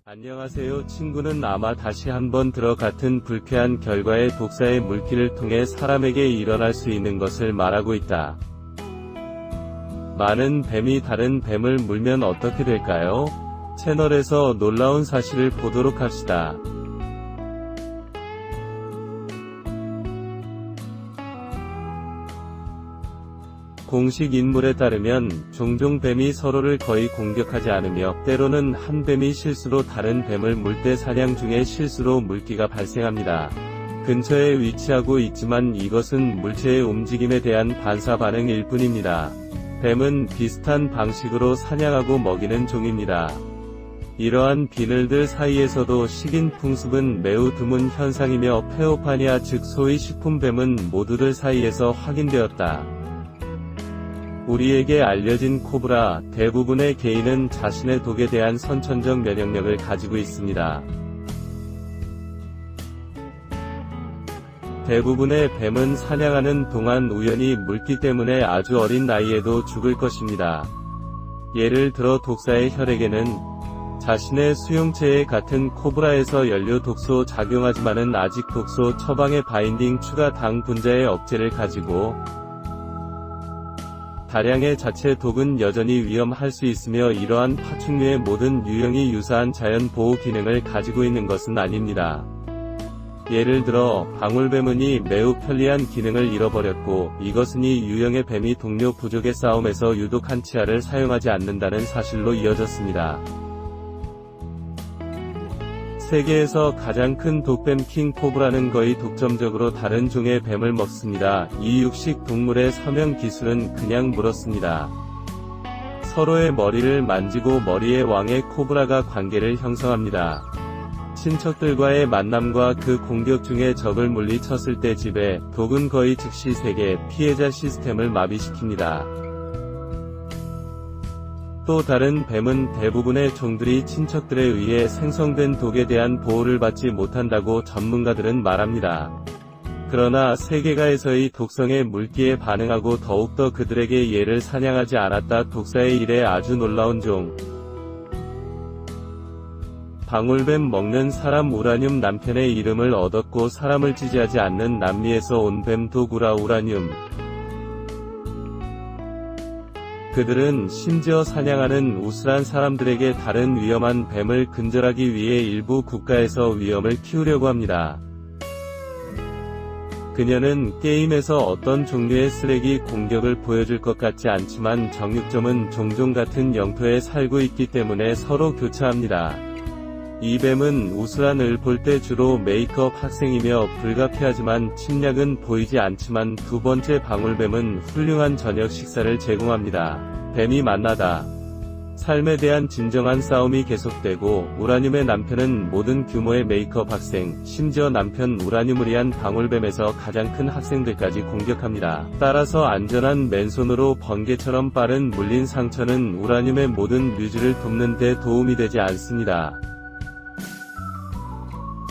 안녕하세요. 친구는 아마 다시 한번 같은 불쾌한 결과의 독사의 물기를 통해 사람에게 일어날 수 있는 것을 말하고 있다. 많은 뱀이 다른 뱀을 물면 어떻게 될까요? 채널에서 놀라운 사실을 보도록 합시다. 공식 인물에 따르면 종종 뱀이 서로를 거의 공격하지 않으며 때로는 한 뱀이 실수로 다른 뱀을 물 때 사냥 중에 실수로 물기가 발생합니다. 근처에 위치하고 있지만 이것은 물체의 움직임에 대한 반사 반응일 뿐입니다. 뱀은 비슷한 방식으로 사냥하고 먹이는 종입니다. 이러한 비늘들 사이에서도 식인 풍습은 매우 드문 현상이며 페오파니아 즉 소위 식품뱀은 모두들 사이에서 확인되었다. 우리에게 알려진 코브라, 대부분의 개인은 자신의 독에 대한 선천적 면역력을 가지고 있습니다. 대부분의 뱀은 사냥하는 동안 우연히 물기 때문에 아주 어린 나이에도 죽을 것입니다. 예를 들어 독사의 혈액에는 자신의 수용체에 같은 코브라에서 연료 독소 작용하지만은 아직 독소 처방의 바인딩 추가 당 분자의 억제를 가지고 다량의 자체 독은 여전히 위험할 수 있으며 이러한 파충류의 모든 유형이 유사한 자연 보호 기능을 가지고 있는 것은 아닙니다. 예를 들어 방울뱀은 매우 편리한 기능을 잃어버렸고 이것은 이 유형의 뱀이 동료 부족의 싸움에서 유독 한치알을 사용하지 않는다는 사실로 이어졌습니다. 세계에서 가장 큰 독뱀 킹 코브라는 거의 독점적으로 다른 종의 뱀을 먹습니다. 이 육식 동물의 서명 기술은 그냥 물었습니다. 서로의 머리를 만지고 머리의 왕의 코브라가 관계를 형성합니다. 친척들과의 만남과 그 공격 중에 적을 물리쳤을 때 지배, 독은 거의 즉시 세계 피해자 시스템을 마비시킵니다. 또 다른 뱀은 대부분의 종들이 친척들에 의해 생성된 독에 대한 보호를 받지 못한다고 전문가들은 말합니다. 그러나 세계가에서의 독성의 물기에 반응하고 더욱더 그들에게 예를 사냥하지 않았다. 독사의 일에 아주 놀라운 종. 방울뱀 먹는 사람 우라늄 남편의 이름을 얻었고 사람을 지지하지 않는 남미에서 온 뱀 도구라 우라늄. 그들은 심지어 사냥하는 우스란 사람들에게 다른 위험한 뱀을 근절하기 위해 일부 국가에서 위험을 키우려고 합니다. 그녀는 게임에서 어떤 종류의 쓰레기 공격을 보여줄 것 같지 않지만 정육점은 종종 같은 영토에 살고 있기 때문에 서로 교차합니다. 이 뱀은 우스란을 볼 때 주로 메이크업 학생이며 불가피하지만 침략은 보이지 않지만 두 번째 방울뱀은 훌륭한 저녁 식사를 제공합니다. 뱀이 만나다. 삶에 대한 진정한 싸움이 계속되고 우라늄의 남편은 모든 규모의 메이크업 학생, 심지어 남편 우라늄을 위한 방울뱀에서 가장 큰 학생들까지 공격합니다. 따라서 안전한 맨손으로 번개처럼 빠른 물린 상처는 우라늄의 모든 뮤즈를 돕는 데 도움이 되지 않습니다.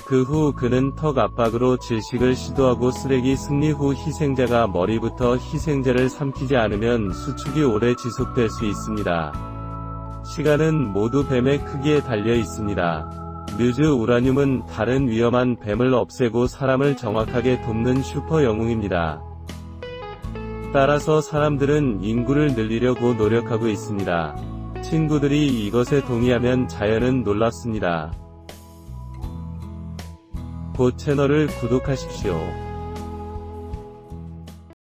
그 후 그는 턱 압박으로 질식을 시도하고 쓰레기 승리 후 희생자가 머리부터 희생자를 삼키지 않으면 수축이 오래 지속될 수 있습니다. 시간은 모두 뱀의 크기에 달려 있습니다. 뮤즈 우라늄은 다른 위험한 뱀을 없애고 사람을 정확하게 돕는 슈퍼 영웅입니다. 따라서 사람들은 인구를 늘리려고 노력하고 있습니다. 친구들이 이것에 동의하면 자연은 놀랍습니다. 곧 채널을 구독하십시오.